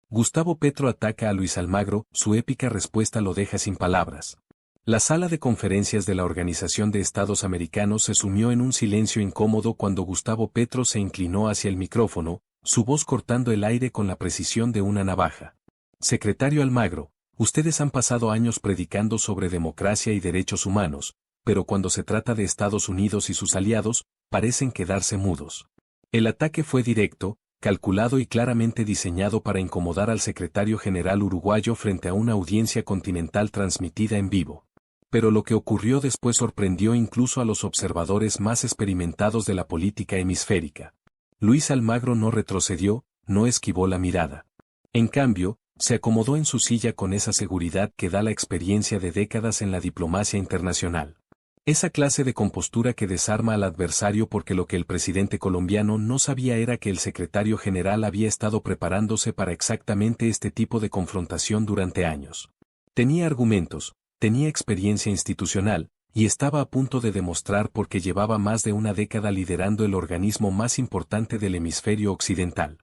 Gustavo Petro ataca a Luis Almagro, su épica respuesta lo deja sin palabras. La sala de conferencias de la Organización de Estados Americanos se sumió en un silencio incómodo cuando Gustavo Petro se inclinó hacia el micrófono, su voz cortando el aire con la precisión de una navaja. Secretario Almagro, ustedes han pasado años predicando sobre democracia y derechos humanos, pero cuando se trata de Estados Unidos y sus aliados, parecen quedarse mudos. El ataque fue directo, calculado y claramente diseñado para incomodar al secretario general uruguayo frente a una audiencia continental transmitida en vivo. Pero lo que ocurrió después sorprendió incluso a los observadores más experimentados de la política hemisférica. Luis Almagro no retrocedió, no esquivó la mirada. En cambio, se acomodó en su silla con esa seguridad que da la experiencia de décadas en la diplomacia internacional. Esa clase de compostura que desarma al adversario porque lo que el presidente colombiano no sabía era que el secretario general había estado preparándose para exactamente este tipo de confrontación durante años. Tenía argumentos, tenía experiencia institucional, y estaba a punto de demostrar porque llevaba más de una década liderando el organismo más importante del hemisferio occidental.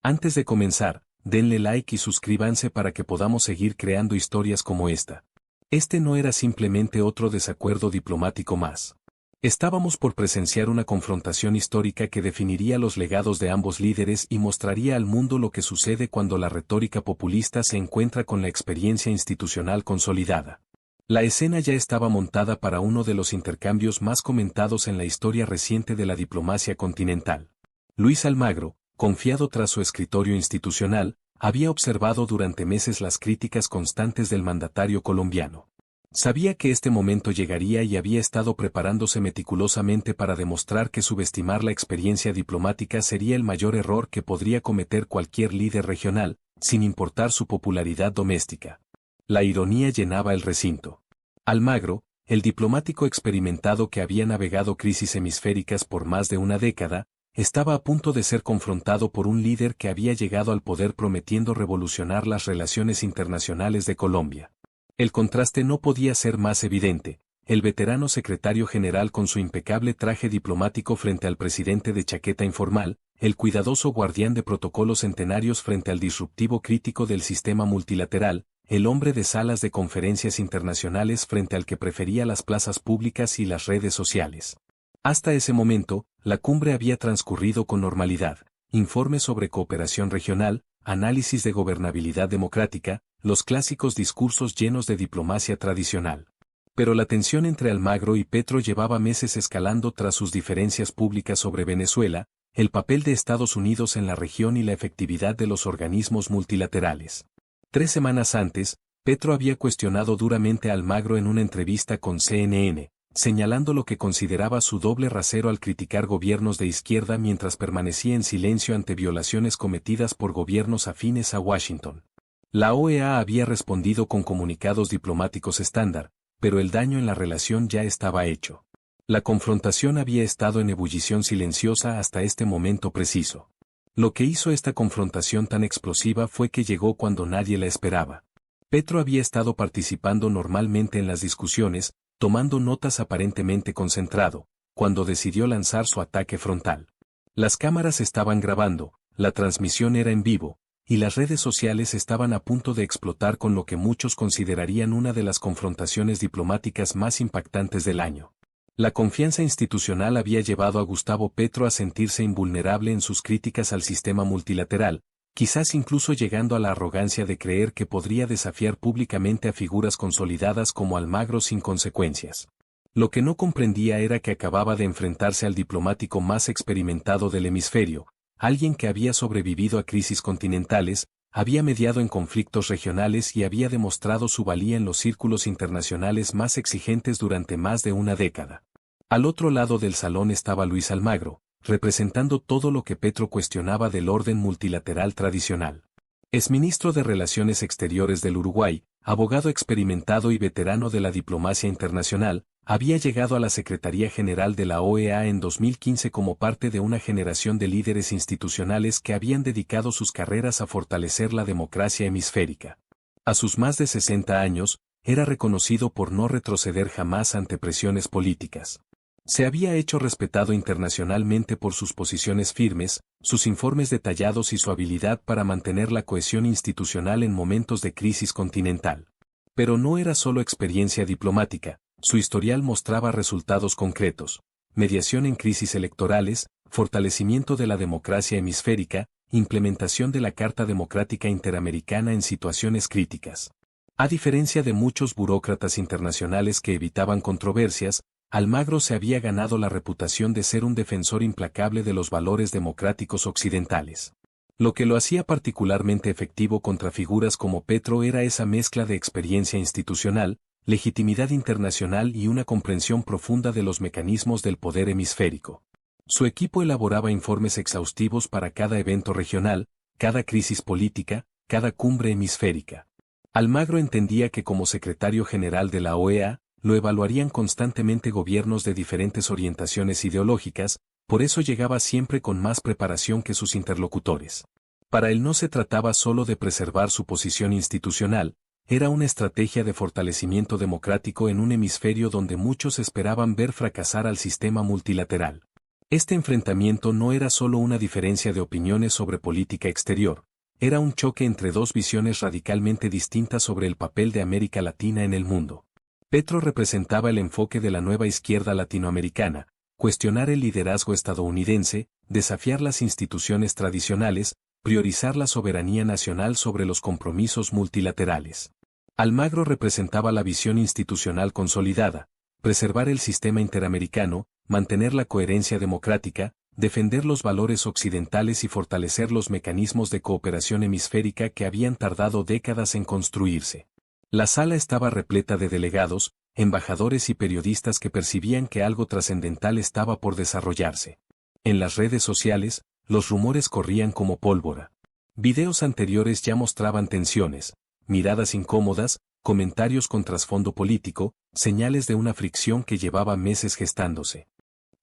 Antes de comenzar, denle like y suscríbanse para que podamos seguir creando historias como esta. Este no era simplemente otro desacuerdo diplomático más. Estábamos por presenciar una confrontación histórica que definiría los legados de ambos líderes y mostraría al mundo lo que sucede cuando la retórica populista se encuentra con la experiencia institucional consolidada. La escena ya estaba montada para uno de los intercambios más comentados en la historia reciente de la diplomacia continental. Luis Almagro, confiado tras su escritorio institucional, había observado durante meses las críticas constantes del mandatario colombiano. Sabía que este momento llegaría y había estado preparándose meticulosamente para demostrar que subestimar la experiencia diplomática sería el mayor error que podría cometer cualquier líder regional, sin importar su popularidad doméstica. La ironía llenaba el recinto. Almagro, el diplomático experimentado que había navegado crisis hemisféricas por más de una década, estaba a punto de ser confrontado por un líder que había llegado al poder prometiendo revolucionar las relaciones internacionales de Colombia. El contraste no podía ser más evidente, el veterano secretario general con su impecable traje diplomático frente al presidente de chaqueta informal, el cuidadoso guardián de protocolos centenarios frente al disruptivo crítico del sistema multilateral, el hombre de salas de conferencias internacionales frente al que prefería las plazas públicas y las redes sociales. Hasta ese momento, la cumbre había transcurrido con normalidad, informes sobre cooperación regional, análisis de gobernabilidad democrática, los clásicos discursos llenos de diplomacia tradicional. Pero la tensión entre Almagro y Petro llevaba meses escalando tras sus diferencias públicas sobre Venezuela, el papel de Estados Unidos en la región y la efectividad de los organismos multilaterales. 3 semanas antes, Petro había cuestionado duramente a Almagro en una entrevista con CNN, señalando lo que consideraba su doble rasero al criticar gobiernos de izquierda mientras permanecía en silencio ante violaciones cometidas por gobiernos afines a Washington. La OEA había respondido con comunicados diplomáticos estándar, pero el daño en la relación ya estaba hecho. La confrontación había estado en ebullición silenciosa hasta este momento preciso. Lo que hizo esta confrontación tan explosiva fue que llegó cuando nadie la esperaba. Petro había estado participando normalmente en las discusiones, tomando notas aparentemente concentrado, cuando decidió lanzar su ataque frontal. Las cámaras estaban grabando, la transmisión era en vivo, y las redes sociales estaban a punto de explotar con lo que muchos considerarían una de las confrontaciones diplomáticas más impactantes del año. La confianza institucional había llevado a Gustavo Petro a sentirse invulnerable en sus críticas al sistema multilateral, quizás incluso llegando a la arrogancia de creer que podría desafiar públicamente a figuras consolidadas como Almagro sin consecuencias. Lo que no comprendía era que acababa de enfrentarse al diplomático más experimentado del hemisferio, alguien que había sobrevivido a crisis continentales, había mediado en conflictos regionales y había demostrado su valía en los círculos internacionales más exigentes durante más de una década. Al otro lado del salón estaba Luis Almagro, representando todo lo que Petro cuestionaba del orden multilateral tradicional. Exministro de Relaciones Exteriores del Uruguay, abogado experimentado y veterano de la diplomacia internacional, había llegado a la Secretaría General de la OEA en 2015 como parte de una generación de líderes institucionales que habían dedicado sus carreras a fortalecer la democracia hemisférica. A sus más de 60 años, era reconocido por no retroceder jamás ante presiones políticas. Se había hecho respetado internacionalmente por sus posiciones firmes, sus informes detallados y su habilidad para mantener la cohesión institucional en momentos de crisis continental. Pero no era solo experiencia diplomática, su historial mostraba resultados concretos: mediación en crisis electorales, fortalecimiento de la democracia hemisférica, implementación de la Carta Democrática Interamericana en situaciones críticas. A diferencia de muchos burócratas internacionales que evitaban controversias, Almagro se había ganado la reputación de ser un defensor implacable de los valores democráticos occidentales. Lo que lo hacía particularmente efectivo contra figuras como Petro era esa mezcla de experiencia institucional, legitimidad internacional y una comprensión profunda de los mecanismos del poder hemisférico. Su equipo elaboraba informes exhaustivos para cada evento regional, cada crisis política, cada cumbre hemisférica. Almagro entendía que como secretario general de la OEA, lo evaluarían constantemente gobiernos de diferentes orientaciones ideológicas, por eso llegaba siempre con más preparación que sus interlocutores. Para él no se trataba solo de preservar su posición institucional, era una estrategia de fortalecimiento democrático en un hemisferio donde muchos esperaban ver fracasar al sistema multilateral. Este enfrentamiento no era solo una diferencia de opiniones sobre política exterior, era un choque entre dos visiones radicalmente distintas sobre el papel de América Latina en el mundo. Petro representaba el enfoque de la nueva izquierda latinoamericana: cuestionar el liderazgo estadounidense, desafiar las instituciones tradicionales, priorizar la soberanía nacional sobre los compromisos multilaterales. Almagro representaba la visión institucional consolidada: preservar el sistema interamericano, mantener la coherencia democrática, defender los valores occidentales y fortalecer los mecanismos de cooperación hemisférica que habían tardado décadas en construirse. La sala estaba repleta de delegados, embajadores y periodistas que percibían que algo trascendental estaba por desarrollarse. En las redes sociales, los rumores corrían como pólvora. Videos anteriores ya mostraban tensiones, miradas incómodas, comentarios con trasfondo político, señales de una fricción que llevaba meses gestándose.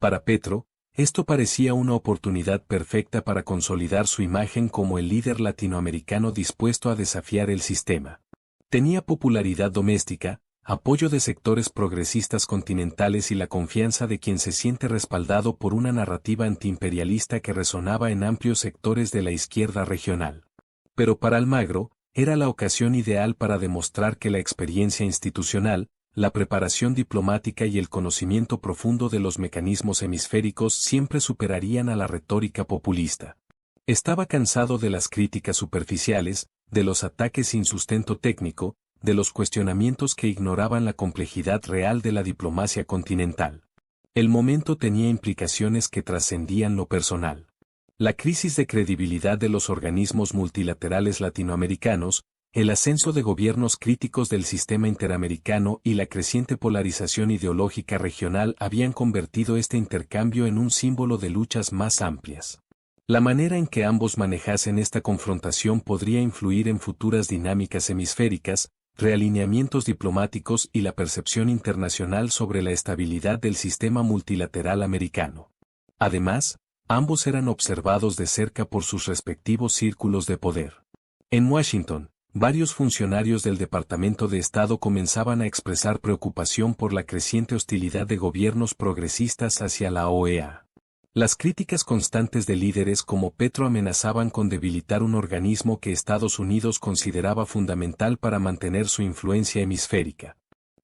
Para Petro, esto parecía una oportunidad perfecta para consolidar su imagen como el líder latinoamericano dispuesto a desafiar el sistema. Tenía popularidad doméstica, apoyo de sectores progresistas continentales y la confianza de quien se siente respaldado por una narrativa antiimperialista que resonaba en amplios sectores de la izquierda regional. Pero para Almagro, era la ocasión ideal para demostrar que la experiencia institucional, la preparación diplomática y el conocimiento profundo de los mecanismos hemisféricos siempre superarían a la retórica populista. Estaba cansado de las críticas superficiales, de los ataques sin sustento técnico, de los cuestionamientos que ignoraban la complejidad real de la diplomacia continental. El momento tenía implicaciones que trascendían lo personal. La crisis de credibilidad de los organismos multilaterales latinoamericanos, el ascenso de gobiernos críticos del sistema interamericano y la creciente polarización ideológica regional habían convertido este intercambio en un símbolo de luchas más amplias. La manera en que ambos manejasen esta confrontación podría influir en futuras dinámicas hemisféricas, realineamientos diplomáticos y la percepción internacional sobre la estabilidad del sistema multilateral americano. Además, ambos eran observados de cerca por sus respectivos círculos de poder. En Washington, varios funcionarios del Departamento de Estado comenzaban a expresar preocupación por la creciente hostilidad de gobiernos progresistas hacia la OEA. Las críticas constantes de líderes como Petro amenazaban con debilitar un organismo que Estados Unidos consideraba fundamental para mantener su influencia hemisférica.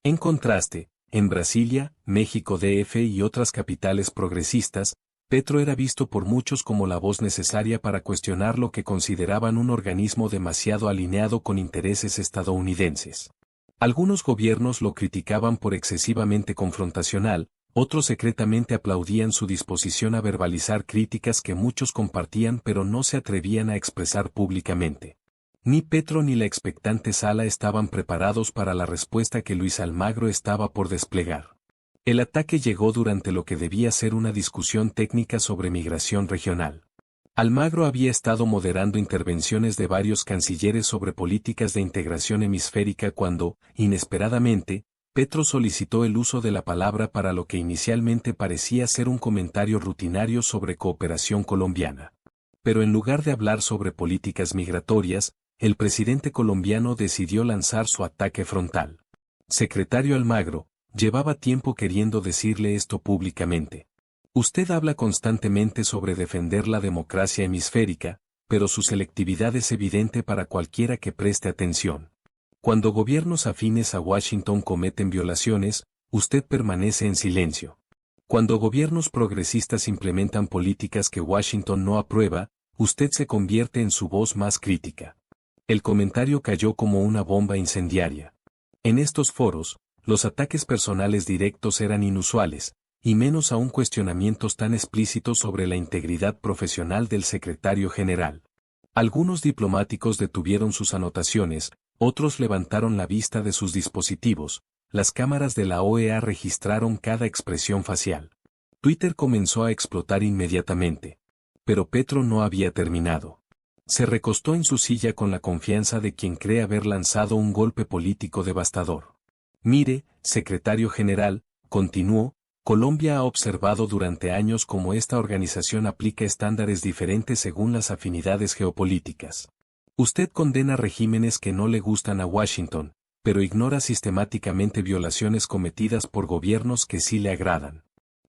En contraste, en Brasilia, México DF y otras capitales progresistas, Petro era visto por muchos como la voz necesaria para cuestionar lo que consideraban un organismo demasiado alineado con intereses estadounidenses. Algunos gobiernos lo criticaban por excesivamente confrontacional, otros secretamente aplaudían su disposición a verbalizar críticas que muchos compartían pero no se atrevían a expresar públicamente. Ni Petro ni la expectante sala estaban preparados para la respuesta que Luis Almagro estaba por desplegar. El ataque llegó durante lo que debía ser una discusión técnica sobre migración regional. Almagro había estado moderando intervenciones de varios cancilleres sobre políticas de integración hemisférica cuando, inesperadamente, Petro solicitó el uso de la palabra para lo que inicialmente parecía ser un comentario rutinario sobre cooperación colombiana. Pero en lugar de hablar sobre políticas migratorias, el presidente colombiano decidió lanzar su ataque frontal. Secretario Almagro, Llevaba tiempo queriendo decirle esto públicamente. Usted habla constantemente sobre defender la democracia hemisférica, pero su selectividad es evidente para cualquiera que preste atención. Cuando gobiernos afines a Washington cometen violaciones, usted permanece en silencio. Cuando gobiernos progresistas implementan políticas que Washington no aprueba, usted se convierte en su voz más crítica. El comentario cayó como una bomba incendiaria. En estos foros, los ataques personales directos eran inusuales, y menos aún cuestionamientos tan explícitos sobre la integridad profesional del secretario general. Algunos diplomáticos detuvieron sus anotaciones, otros levantaron la vista de sus dispositivos, las cámaras de la OEA registraron cada expresión facial. Twitter comenzó a explotar inmediatamente. Pero Petro no había terminado. Se recostó en su silla con la confianza de quien cree haber lanzado un golpe político devastador. Mire, secretario general, continuó, Colombia ha observado durante años cómo esta organización aplica estándares diferentes según las afinidades geopolíticas. Usted condena regímenes que no le gustan a Washington, pero ignora sistemáticamente violaciones cometidas por gobiernos que sí le agradan.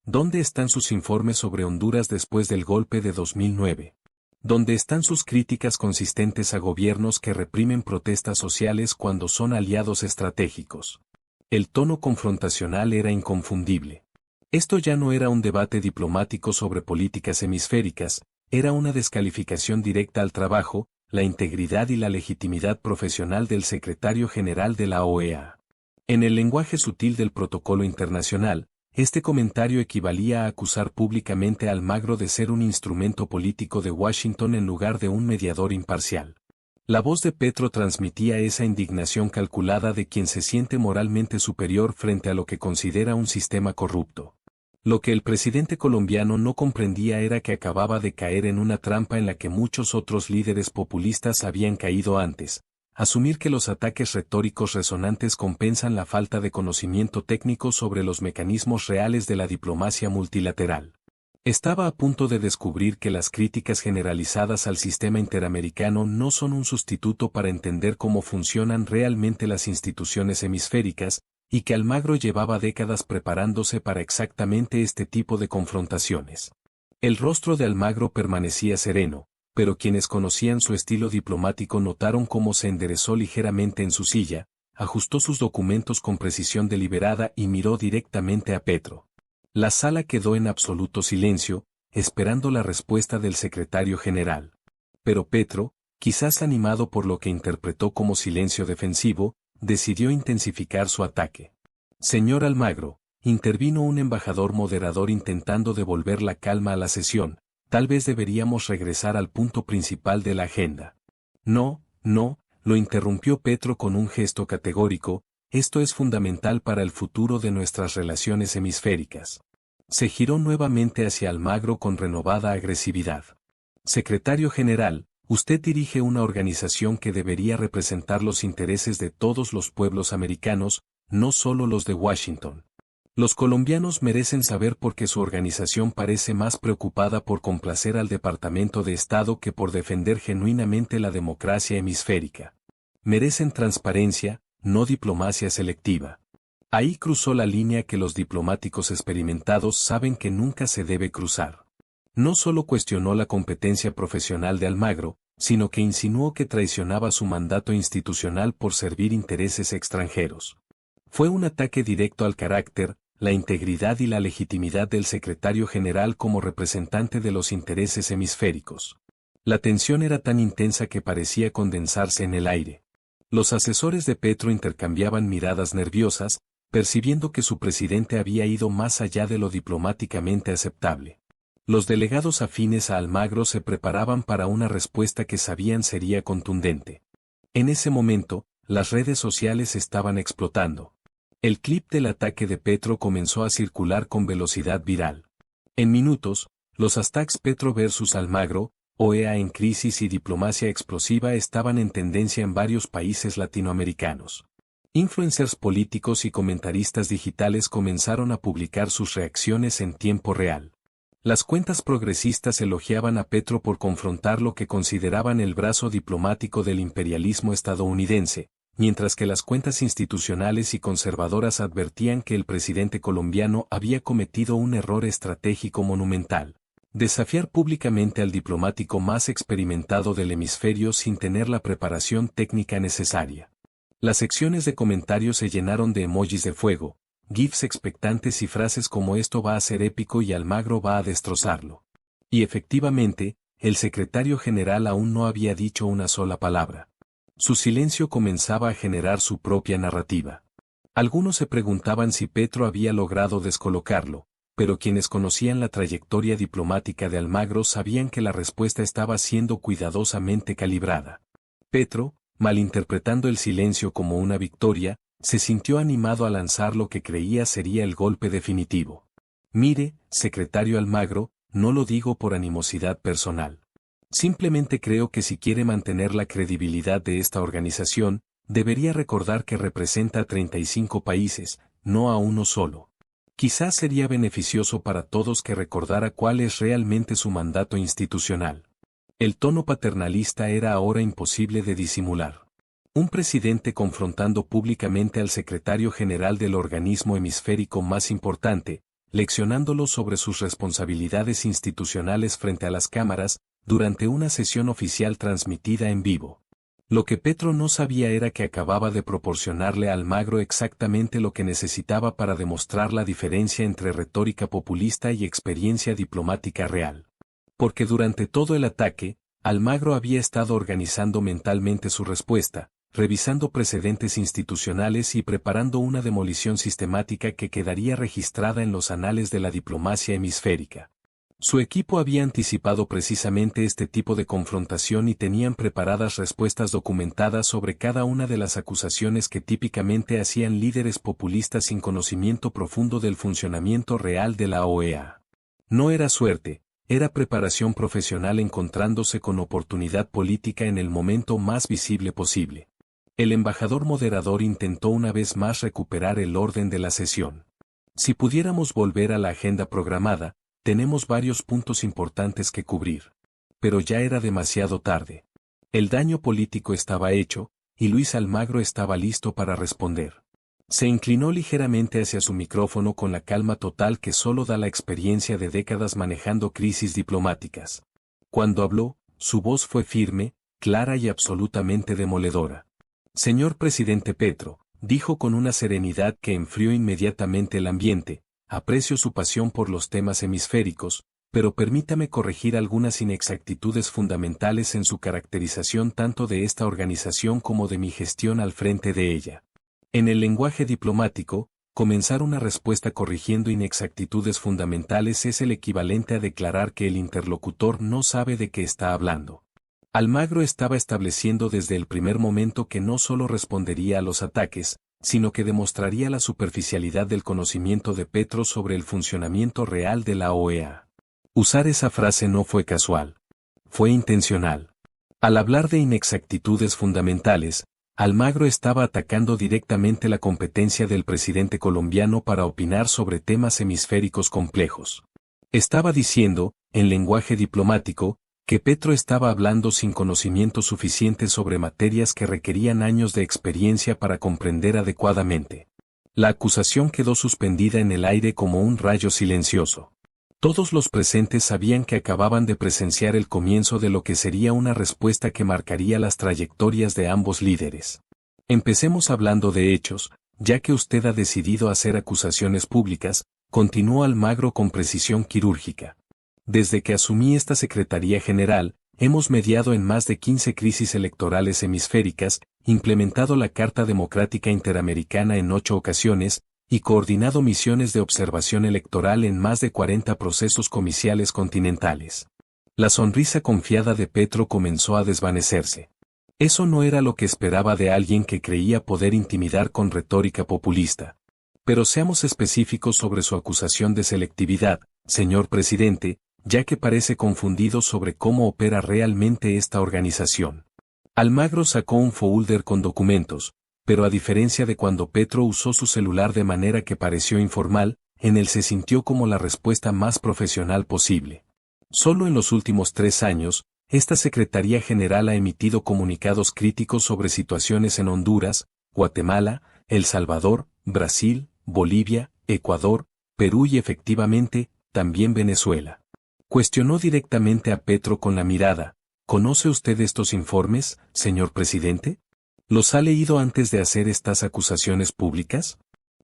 ¿Dónde están sus informes sobre Honduras después del golpe de 2009? ¿Dónde están sus críticas consistentes a gobiernos que reprimen protestas sociales cuando son aliados estratégicos? El tono confrontacional era inconfundible. Esto ya no era un debate diplomático sobre políticas hemisféricas, era una descalificación directa al trabajo, la integridad y la legitimidad profesional del secretario general de la OEA. En el lenguaje sutil del protocolo internacional, este comentario equivalía a acusar públicamente a Almagro de ser un instrumento político de Washington en lugar de un mediador imparcial. La voz de Petro transmitía esa indignación calculada de quien se siente moralmente superior frente a lo que considera un sistema corrupto. Lo que el presidente colombiano no comprendía era que acababa de caer en una trampa en la que muchos otros líderes populistas habían caído antes: asumir que los ataques retóricos resonantes compensan la falta de conocimiento técnico sobre los mecanismos reales de la diplomacia multilateral. Estaba a punto de descubrir que las críticas generalizadas al sistema interamericano no son un sustituto para entender cómo funcionan realmente las instituciones hemisféricas, y que Almagro llevaba décadas preparándose para exactamente este tipo de confrontaciones. El rostro de Almagro permanecía sereno, pero quienes conocían su estilo diplomático notaron cómo se enderezó ligeramente en su silla, ajustó sus documentos con precisión deliberada y miró directamente a Petro. La sala quedó en absoluto silencio, esperando la respuesta del secretario general. Pero Petro, quizás animado por lo que interpretó como silencio defensivo, decidió intensificar su ataque. Señor Almagro, intervino un embajador moderador intentando devolver la calma a la sesión, tal vez deberíamos regresar al punto principal de la agenda. No, lo interrumpió Petro con un gesto categórico, esto es fundamental para el futuro de nuestras relaciones hemisféricas. Se giró nuevamente hacia Almagro con renovada agresividad. Secretario General, usted dirige una organización que debería representar los intereses de todos los pueblos americanos, no solo los de Washington. Los colombianos merecen saber por qué su organización parece más preocupada por complacer al Departamento de Estado que por defender genuinamente la democracia hemisférica. Merecen transparencia, no diplomacia selectiva. Ahí cruzó la línea que los diplomáticos experimentados saben que nunca se debe cruzar. No solo cuestionó la competencia profesional de Almagro, sino que insinuó que traicionaba su mandato institucional por servir intereses extranjeros. Fue un ataque directo al carácter, la integridad y la legitimidad del secretario general como representante de los intereses hemisféricos. La tensión era tan intensa que parecía condensarse en el aire. Los asesores de Petro intercambiaban miradas nerviosas, percibiendo que su presidente había ido más allá de lo diplomáticamente aceptable. Los delegados afines a Almagro se preparaban para una respuesta que sabían sería contundente. En ese momento, las redes sociales estaban explotando. El clip del ataque de Petro comenzó a circular con velocidad viral. En minutos, los hashtags Petro versus Almagro, OEA en crisis y diplomacia explosiva estaban en tendencia en varios países latinoamericanos. Influencers políticos y comentaristas digitales comenzaron a publicar sus reacciones en tiempo real. Las cuentas progresistas elogiaban a Petro por confrontar lo que consideraban el brazo diplomático del imperialismo estadounidense, mientras que las cuentas institucionales y conservadoras advertían que el presidente colombiano había cometido un error estratégico monumental: desafiar públicamente al diplomático más experimentado del hemisferio sin tener la preparación técnica necesaria. Las secciones de comentarios se llenaron de emojis de fuego, gifs expectantes y frases como "esto va a ser épico" y "Almagro va a destrozarlo". Y efectivamente, el secretario general aún no había dicho una sola palabra. Su silencio comenzaba a generar su propia narrativa. Algunos se preguntaban si Petro había logrado descolocarlo, pero quienes conocían la trayectoria diplomática de Almagro sabían que la respuesta estaba siendo cuidadosamente calibrada. Petro, malinterpretando el silencio como una victoria, se sintió animado a lanzar lo que creía sería el golpe definitivo. "Mire, secretario Almagro, no lo digo por animosidad personal. Simplemente creo que si quiere mantener la credibilidad de esta organización, debería recordar que representa a 35 países, no a uno solo. Quizás sería beneficioso para todos que recordara cuál es realmente su mandato institucional". El tono paternalista era ahora imposible de disimular. Un presidente confrontando públicamente al secretario general del organismo hemisférico más importante, leccionándolo sobre sus responsabilidades institucionales frente a las cámaras, durante una sesión oficial transmitida en vivo. Lo que Petro no sabía era que acababa de proporcionarle a Almagro exactamente lo que necesitaba para demostrar la diferencia entre retórica populista y experiencia diplomática real. Porque durante todo el ataque, Almagro había estado organizando mentalmente su respuesta, revisando precedentes institucionales y preparando una demolición sistemática que quedaría registrada en los anales de la diplomacia hemisférica. Su equipo había anticipado precisamente este tipo de confrontación y tenían preparadas respuestas documentadas sobre cada una de las acusaciones que típicamente hacían líderes populistas sin conocimiento profundo del funcionamiento real de la OEA. No era suerte, era preparación profesional encontrándose con oportunidad política en el momento más visible posible. El embajador moderador intentó una vez más recuperar el orden de la sesión. "Si pudiéramos volver a la agenda programada, tenemos varios puntos importantes que cubrir". Pero ya era demasiado tarde. El daño político estaba hecho, y Luis Almagro estaba listo para responder. Se inclinó ligeramente hacia su micrófono con la calma total que solo da la experiencia de décadas manejando crisis diplomáticas. Cuando habló, su voz fue firme, clara y absolutamente demoledora. "Señor presidente Petro", dijo con una serenidad que enfrió inmediatamente el ambiente, "aprecio su pasión por los temas hemisféricos, pero permítame corregir algunas inexactitudes fundamentales en su caracterización tanto de esta organización como de mi gestión al frente de ella. En el lenguaje diplomático, comenzar una respuesta corrigiendo inexactitudes fundamentales es el equivalente a declarar que el interlocutor no sabe de qué está hablando". Almagro estaba estableciendo desde el primer momento que no solo respondería a los ataques, sino que demostraría la superficialidad del conocimiento de Petro sobre el funcionamiento real de la OEA. Usar esa frase no fue casual. Fue intencional. Al hablar de inexactitudes fundamentales, Almagro estaba atacando directamente la competencia del presidente colombiano para opinar sobre temas hemisféricos complejos. Estaba diciendo, en lenguaje diplomático, que Petro estaba hablando sin conocimiento suficiente sobre materias que requerían años de experiencia para comprender adecuadamente. La acusación quedó suspendida en el aire como un rayo silencioso. Todos los presentes sabían que acababan de presenciar el comienzo de lo que sería una respuesta que marcaría las trayectorias de ambos líderes. "Empecemos hablando de hechos, ya que usted ha decidido hacer acusaciones públicas", continuó Almagro con precisión quirúrgica. "Desde que asumí esta Secretaría General, hemos mediado en más de 15 crisis electorales hemisféricas, implementado la Carta Democrática Interamericana en 8 ocasiones, y coordinado misiones de observación electoral en más de 40 procesos comiciales continentales". La sonrisa confiada de Petro comenzó a desvanecerse. Eso no era lo que esperaba de alguien que creía poder intimidar con retórica populista. "Pero seamos específicos sobre su acusación de selectividad, señor presidente, ya que parece confundido sobre cómo opera realmente esta organización". Almagro sacó un folder con documentos, pero a diferencia de cuando Petro usó su celular de manera que pareció informal, en él se sintió como la respuesta más profesional posible. Solo en los últimos 3 años, esta Secretaría General ha emitido comunicados críticos sobre situaciones en Honduras, Guatemala, El Salvador, Brasil, Bolivia, Ecuador, Perú y efectivamente, también Venezuela. Cuestionó directamente a Petro con la mirada. ¿Conoce usted estos informes, señor presidente? ¿Los ha leído antes de hacer estas acusaciones públicas?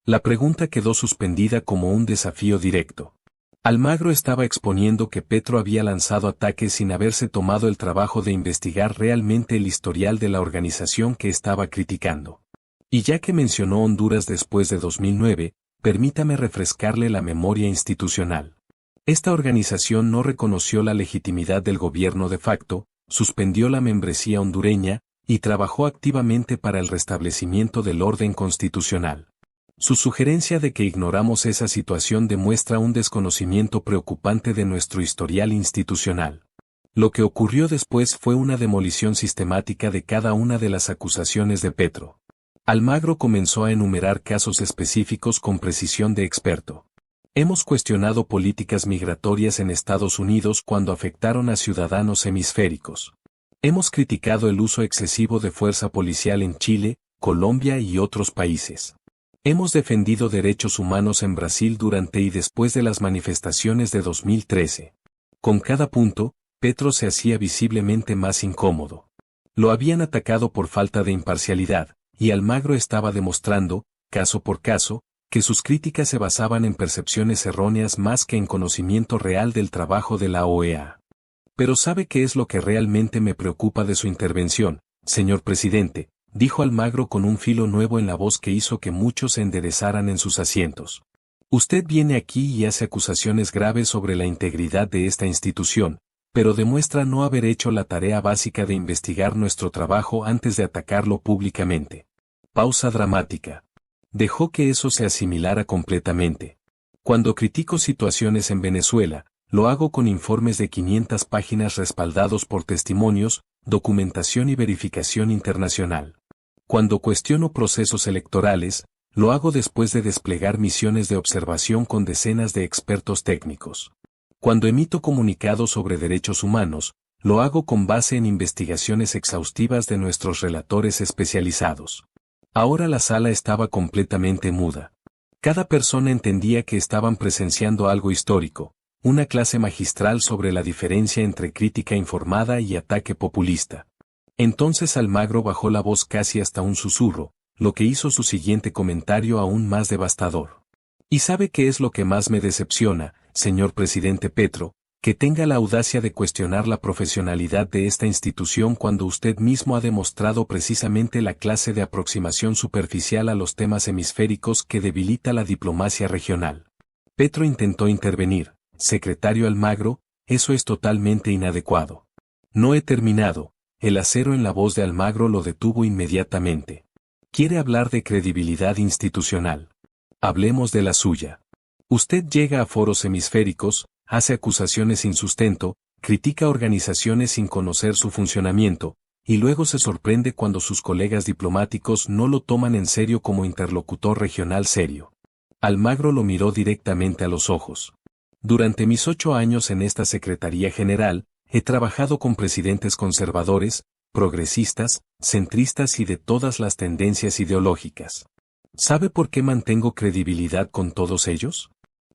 La pregunta quedó suspendida como un desafío directo. Almagro estaba exponiendo que Petro había lanzado ataques sin haberse tomado el trabajo de investigar realmente el historial de la organización que estaba criticando. Y ya que mencionó Honduras después de 2009, permítame refrescarle la memoria institucional. Esta organización no reconoció la legitimidad del gobierno de facto, suspendió la membresía hondureña, y trabajó activamente para el restablecimiento del orden constitucional. Su sugerencia de que ignoramos esa situación demuestra un desconocimiento preocupante de nuestro historial institucional. Lo que ocurrió después fue una demolición sistemática de cada una de las acusaciones de Petro. Almagro comenzó a enumerar casos específicos con precisión de experto. Hemos cuestionado políticas migratorias en Estados Unidos cuando afectaron a ciudadanos hemisféricos. Hemos criticado el uso excesivo de fuerza policial en Chile, Colombia y otros países. Hemos defendido derechos humanos en Brasil durante y después de las manifestaciones de 2013. Con cada punto, Petro se hacía visiblemente más incómodo. Lo habían atacado por falta de imparcialidad, y Almagro estaba demostrando, caso por caso, que sus críticas se basaban en percepciones erróneas más que en conocimiento real del trabajo de la OEA. Pero ¿sabe qué es lo que realmente me preocupa de su intervención, señor presidente?, dijo Almagro con un filo nuevo en la voz que hizo que muchos se enderezaran en sus asientos. Usted viene aquí y hace acusaciones graves sobre la integridad de esta institución, pero demuestra no haber hecho la tarea básica de investigar nuestro trabajo antes de atacarlo públicamente. Pausa dramática. Dejó que eso se asimilara completamente. Cuando critico situaciones en Venezuela, lo hago con informes de 500 páginas respaldados por testimonios, documentación y verificación internacional. Cuando cuestiono procesos electorales, lo hago después de desplegar misiones de observación con decenas de expertos técnicos. Cuando emito comunicados sobre derechos humanos, lo hago con base en investigaciones exhaustivas de nuestros relatores especializados. Ahora la sala estaba completamente muda. Cada persona entendía que estaban presenciando algo histórico, una clase magistral sobre la diferencia entre crítica informada y ataque populista. Entonces Almagro bajó la voz casi hasta un susurro, lo que hizo su siguiente comentario aún más devastador. ¿Y sabe qué es lo que más me decepciona, señor presidente Petro? Que tenga la audacia de cuestionar la profesionalidad de esta institución cuando usted mismo ha demostrado precisamente la clase de aproximación superficial a los temas hemisféricos que debilita la diplomacia regional. Petro intentó intervenir. Secretario Almagro, eso es totalmente inadecuado. No he terminado. El acero en la voz de Almagro lo detuvo inmediatamente. ¿Quiere hablar de credibilidad institucional? Hablemos de la suya. Usted llega a foros hemisféricos, hace acusaciones sin sustento, critica organizaciones sin conocer su funcionamiento, y luego se sorprende cuando sus colegas diplomáticos no lo toman en serio como interlocutor regional serio. Almagro lo miró directamente a los ojos. Durante mis 8 años en esta Secretaría General, he trabajado con presidentes conservadores, progresistas, centristas y de todas las tendencias ideológicas. ¿Sabe por qué mantengo credibilidad con todos ellos?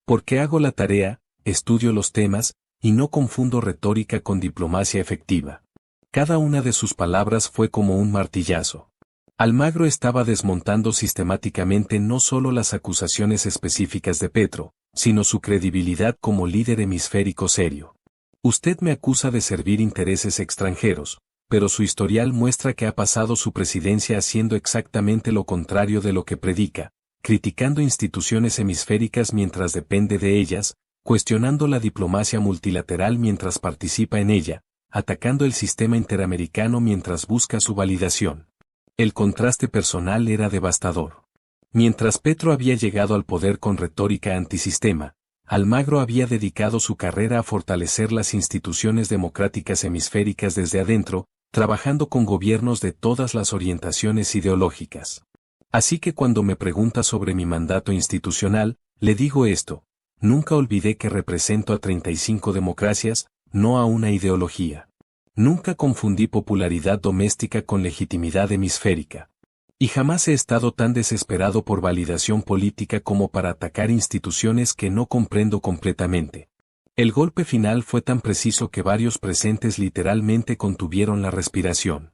Porque hago la tarea, estudio los temas, y no confundo retórica con diplomacia efectiva. Cada una de sus palabras fue como un martillazo. Almagro estaba desmontando sistemáticamente no solo las acusaciones específicas de Petro, sino su credibilidad como líder hemisférico serio. Usted me acusa de servir intereses extranjeros, pero su historial muestra que ha pasado su presidencia haciendo exactamente lo contrario de lo que predica, criticando instituciones hemisféricas mientras depende de ellas, cuestionando la diplomacia multilateral mientras participa en ella, atacando el sistema interamericano mientras busca su validación. El contraste personal era devastador. Mientras Petro había llegado al poder con retórica antisistema, Almagro había dedicado su carrera a fortalecer las instituciones democráticas hemisféricas desde adentro, trabajando con gobiernos de todas las orientaciones ideológicas. Así que cuando me pregunta sobre mi mandato institucional, le digo esto: nunca olvidé que represento a 35 democracias, no a una ideología. Nunca confundí popularidad doméstica con legitimidad hemisférica. Y jamás he estado tan desesperado por validación política como para atacar instituciones que no comprendo completamente. El golpe final fue tan preciso que varios presentes literalmente contuvieron la respiración.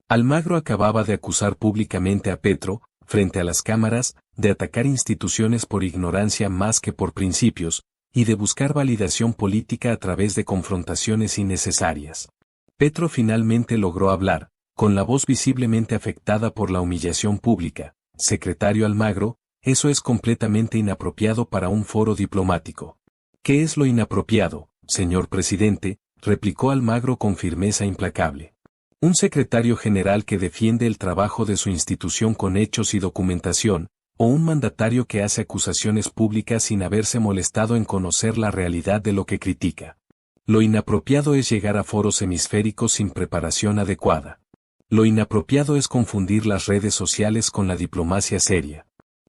Almagro acababa de acusar públicamente a Petro, frente a las cámaras, de atacar instituciones por ignorancia más que por principios, y de buscar validación política a través de confrontaciones innecesarias. Petro finalmente logró hablar, con la voz visiblemente afectada por la humillación pública. Secretario Almagro, eso es completamente inapropiado para un foro diplomático. ¿Qué es lo inapropiado, señor presidente?, replicó Almagro con firmeza implacable. Un secretario general que defiende el trabajo de su institución con hechos y documentación, o un mandatario que hace acusaciones públicas sin haberse molestado en conocer la realidad de lo que critica. Lo inapropiado es llegar a foros hemisféricos sin preparación adecuada. Lo inapropiado es confundir las redes sociales con la diplomacia seria.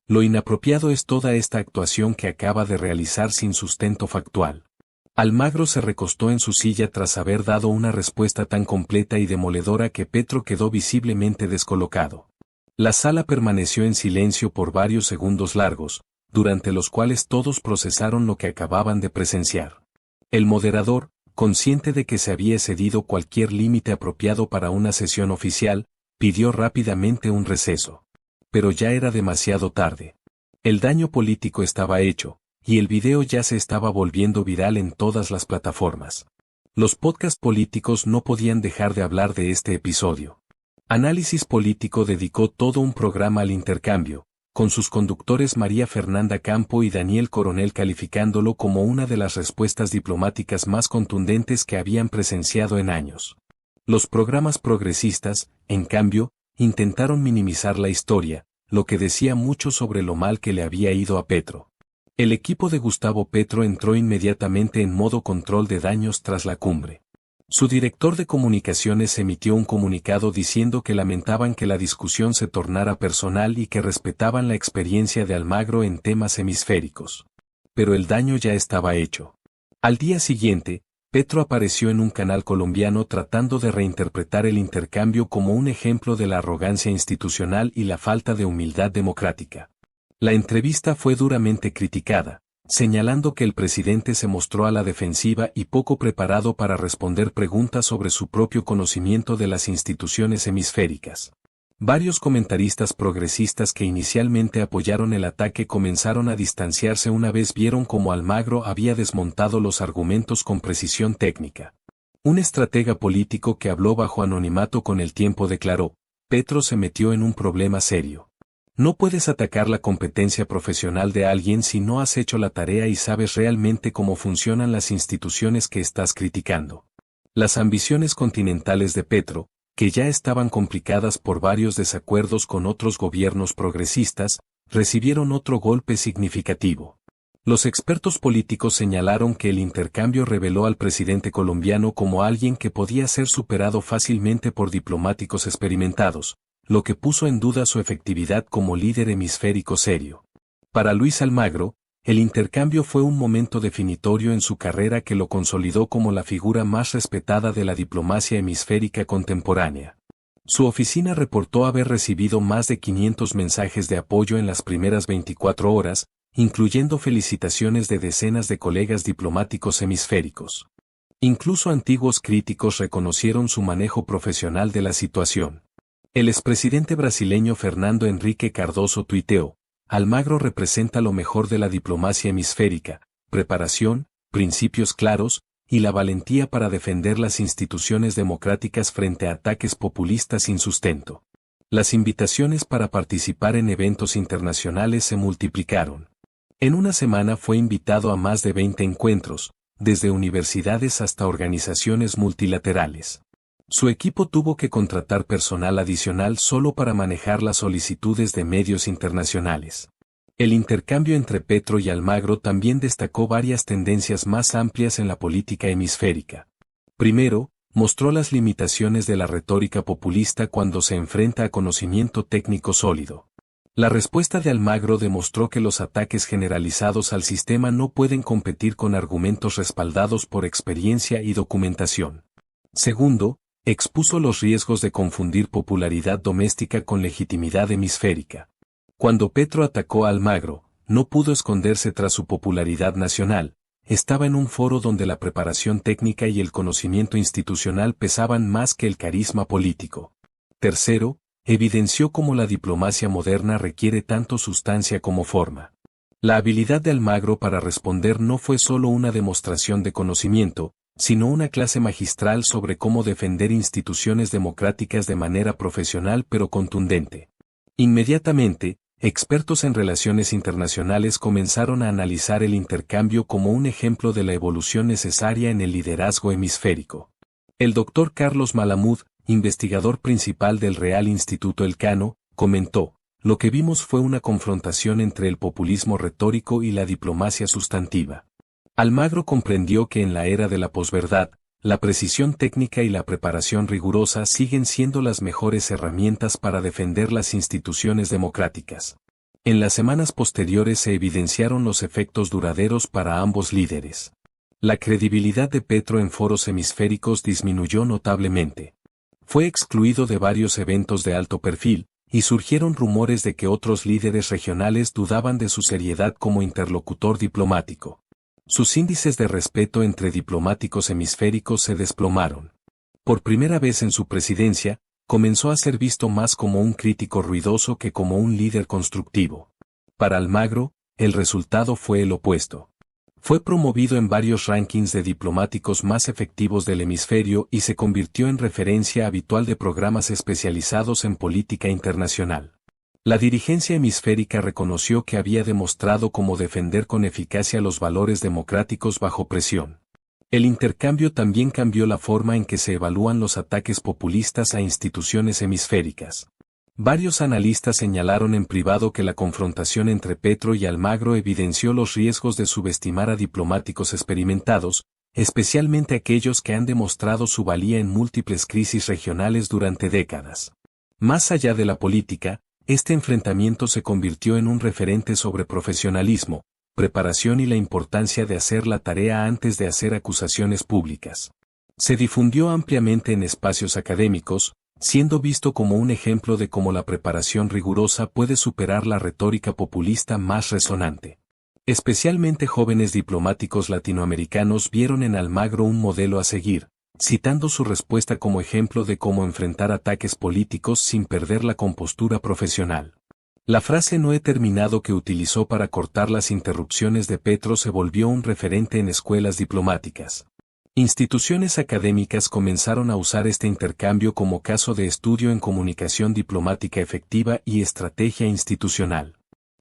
Lo inapropiado es toda esta actuación que acaba de realizar sin sustento factual. Almagro se recostó en su silla tras haber dado una respuesta tan completa y demoledora que Petro quedó visiblemente descolocado. La sala permaneció en silencio por varios segundos largos, durante los cuales todos procesaron lo que acababan de presenciar. El moderador, consciente de que se había excedido cualquier límite apropiado para una sesión oficial, pidió rápidamente un receso. Pero ya era demasiado tarde. El daño político estaba hecho, y el video ya se estaba volviendo viral en todas las plataformas. Los podcasts políticos no podían dejar de hablar de este episodio. Análisis Político dedicó todo un programa al intercambio, con sus conductores María Fernanda Campo y Daniel Coronel calificándolo como una de las respuestas diplomáticas más contundentes que habían presenciado en años. Los programas progresistas, en cambio, intentaron minimizar la historia, lo que decía mucho sobre lo mal que le había ido a Petro. El equipo de Gustavo Petro entró inmediatamente en modo control de daños tras la cumbre. Su director de comunicaciones emitió un comunicado diciendo que lamentaban que la discusión se tornara personal y que respetaban la experiencia de Almagro en temas hemisféricos. Pero el daño ya estaba hecho. Al día siguiente, Petro apareció en un canal colombiano tratando de reinterpretar el intercambio como un ejemplo de la arrogancia institucional y la falta de humildad democrática. La entrevista fue duramente criticada, señalando que el presidente se mostró a la defensiva y poco preparado para responder preguntas sobre su propio conocimiento de las instituciones hemisféricas. Varios comentaristas progresistas que inicialmente apoyaron el ataque comenzaron a distanciarse una vez vieron cómo Almagro había desmontado los argumentos con precisión técnica. Un estratega político que habló bajo anonimato con el tiempo declaró: Petro se metió en un problema serio. No puedes atacar la competencia profesional de alguien si no has hecho la tarea y sabes realmente cómo funcionan las instituciones que estás criticando. Las ambiciones continentales de Petro, que ya estaban complicadas por varios desacuerdos con otros gobiernos progresistas, recibieron otro golpe significativo. Los expertos políticos señalaron que el intercambio reveló al presidente colombiano como alguien que podía ser superado fácilmente por diplomáticos experimentados, lo que puso en duda su efectividad como líder hemisférico serio. Para Luis Almagro, el intercambio fue un momento definitorio en su carrera que lo consolidó como la figura más respetada de la diplomacia hemisférica contemporánea. Su oficina reportó haber recibido más de 500 mensajes de apoyo en las primeras 24 horas, incluyendo felicitaciones de decenas de colegas diplomáticos hemisféricos. Incluso antiguos críticos reconocieron su manejo profesional de la situación. El expresidente brasileño Fernando Henrique Cardoso tuiteó: Almagro representa lo mejor de la diplomacia hemisférica, preparación, principios claros, y la valentía para defender las instituciones democráticas frente a ataques populistas sin sustento. Las invitaciones para participar en eventos internacionales se multiplicaron. En una semana fue invitado a más de 20 encuentros, desde universidades hasta organizaciones multilaterales. Su equipo tuvo que contratar personal adicional solo para manejar las solicitudes de medios internacionales. El intercambio entre Petro y Almagro también destacó varias tendencias más amplias en la política hemisférica. Primero, mostró las limitaciones de la retórica populista cuando se enfrenta a conocimiento técnico sólido. La respuesta de Almagro demostró que los ataques generalizados al sistema no pueden competir con argumentos respaldados por experiencia y documentación. Segundo, Expuso los riesgos de confundir popularidad doméstica con legitimidad hemisférica. Cuando Petro atacó a Almagro, no pudo esconderse tras su popularidad nacional. Estaba en un foro donde la preparación técnica y el conocimiento institucional pesaban más que el carisma político. Tercero, evidenció cómo la diplomacia moderna requiere tanto sustancia como forma. La habilidad de Almagro para responder no fue solo una demostración de conocimiento, sino una clase magistral sobre cómo defender instituciones democráticas de manera profesional pero contundente. Inmediatamente, expertos en relaciones internacionales comenzaron a analizar el intercambio como un ejemplo de la evolución necesaria en el liderazgo hemisférico. El doctor Carlos Malamud, investigador principal del Real Instituto Elcano, comentó: lo que vimos fue una confrontación entre el populismo retórico y la diplomacia sustantiva. Almagro comprendió que en la era de la posverdad, la precisión técnica y la preparación rigurosa siguen siendo las mejores herramientas para defender las instituciones democráticas. En las semanas posteriores se evidenciaron los efectos duraderos para ambos líderes. La credibilidad de Petro en foros hemisféricos disminuyó notablemente. Fue excluido de varios eventos de alto perfil, y surgieron rumores de que otros líderes regionales dudaban de su seriedad como interlocutor diplomático. Sus índices de respeto entre diplomáticos hemisféricos se desplomaron. Por primera vez en su presidencia, comenzó a ser visto más como un crítico ruidoso que como un líder constructivo. Para Almagro, el resultado fue el opuesto. Fue promovido en varios rankings de diplomáticos más efectivos del hemisferio y se convirtió en referencia habitual de programas especializados en política internacional. La dirigencia hemisférica reconoció que había demostrado cómo defender con eficacia los valores democráticos bajo presión. El intercambio también cambió la forma en que se evalúan los ataques populistas a instituciones hemisféricas. Varios analistas señalaron en privado que la confrontación entre Petro y Almagro evidenció los riesgos de subestimar a diplomáticos experimentados, especialmente aquellos que han demostrado su valía en múltiples crisis regionales durante décadas. Más allá de la política, este enfrentamiento se convirtió en un referente sobre profesionalismo, preparación y la importancia de hacer la tarea antes de hacer acusaciones públicas. Se difundió ampliamente en espacios académicos, siendo visto como un ejemplo de cómo la preparación rigurosa puede superar la retórica populista más resonante. Especialmente jóvenes diplomáticos latinoamericanos vieron en Almagro un modelo a seguir, citando su respuesta como ejemplo de cómo enfrentar ataques políticos sin perder la compostura profesional. La frase "no he terminado" que utilizó para cortar las interrupciones de Petro se volvió un referente en escuelas diplomáticas. Instituciones académicas comenzaron a usar este intercambio como caso de estudio en comunicación diplomática efectiva y estrategia institucional.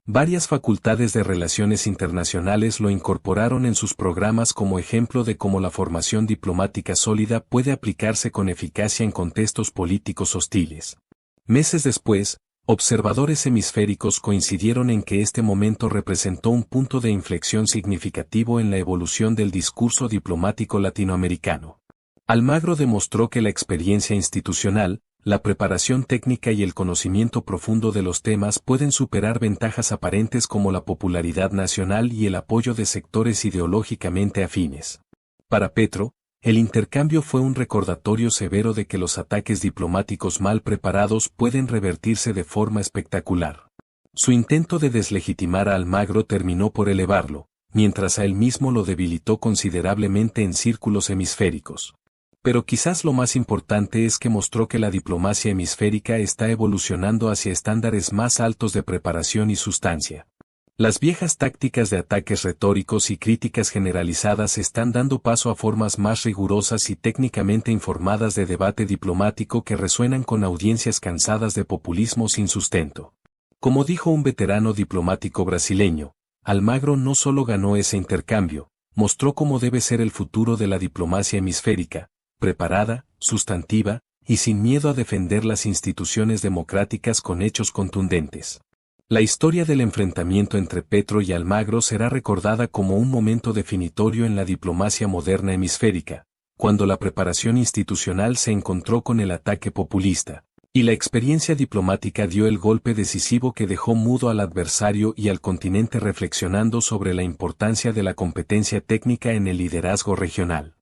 Varias facultades de relaciones internacionales lo incorporaron en sus programas como ejemplo de cómo la formación diplomática sólida puede aplicarse con eficacia en contextos políticos hostiles. Meses después, observadores hemisféricos coincidieron en que este momento representó un punto de inflexión significativo en la evolución del discurso diplomático latinoamericano. Almagro demostró que la experiencia institucional, la preparación técnica y el conocimiento profundo de los temas pueden superar ventajas aparentes como la popularidad nacional y el apoyo de sectores ideológicamente afines. Para Petro, el intercambio fue un recordatorio severo de que los ataques diplomáticos mal preparados pueden revertirse de forma espectacular. Su intento de deslegitimar a Almagro terminó por elevarlo, mientras a él mismo lo debilitó considerablemente en círculos hemisféricos. Pero quizás lo más importante es que mostró que la diplomacia hemisférica está evolucionando hacia estándares más altos de preparación y sustancia. Las viejas tácticas de ataques retóricos y críticas generalizadas están dando paso a formas más rigurosas y técnicamente informadas de debate diplomático que resuenan con audiencias cansadas de populismo sin sustento. Como dijo un veterano diplomático brasileño, Almagro no solo ganó ese intercambio, mostró cómo debe ser el futuro de la diplomacia hemisférica, preparada, sustantiva, y sin miedo a defender las instituciones democráticas con hechos contundentes. La historia del enfrentamiento entre Petro y Almagro será recordada como un momento definitorio en la diplomacia moderna hemisférica, cuando la preparación institucional se encontró con el ataque populista, y la experiencia diplomática dio el golpe decisivo que dejó mudo al adversario y al continente reflexionando sobre la importancia de la competencia técnica en el liderazgo regional.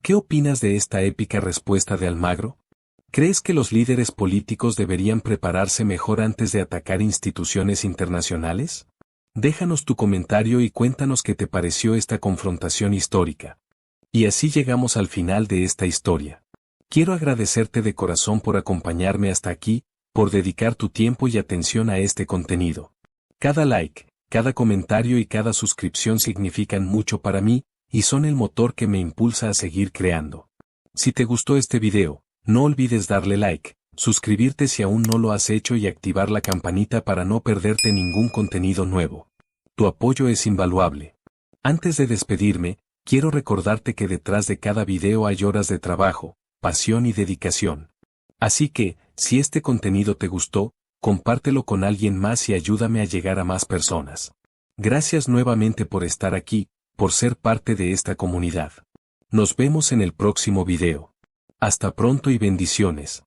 ¿Qué opinas de esta épica respuesta de Almagro? ¿Crees que los líderes políticos deberían prepararse mejor antes de atacar instituciones internacionales? Déjanos tu comentario y cuéntanos qué te pareció esta confrontación histórica. Y así llegamos al final de esta historia. Quiero agradecerte de corazón por acompañarme hasta aquí, por dedicar tu tiempo y atención a este contenido. Cada like, cada comentario y cada suscripción significan mucho para mí, y son el motor que me impulsa a seguir creando. Si te gustó este video, no olvides darle like, suscribirte si aún no lo has hecho y activar la campanita para no perderte ningún contenido nuevo. Tu apoyo es invaluable. Antes de despedirme, quiero recordarte que detrás de cada video hay horas de trabajo, pasión y dedicación. Así que, si este contenido te gustó, compártelo con alguien más y ayúdame a llegar a más personas. Gracias nuevamente por estar aquí, por ser parte de esta comunidad. Nos vemos en el próximo video. Hasta pronto y bendiciones.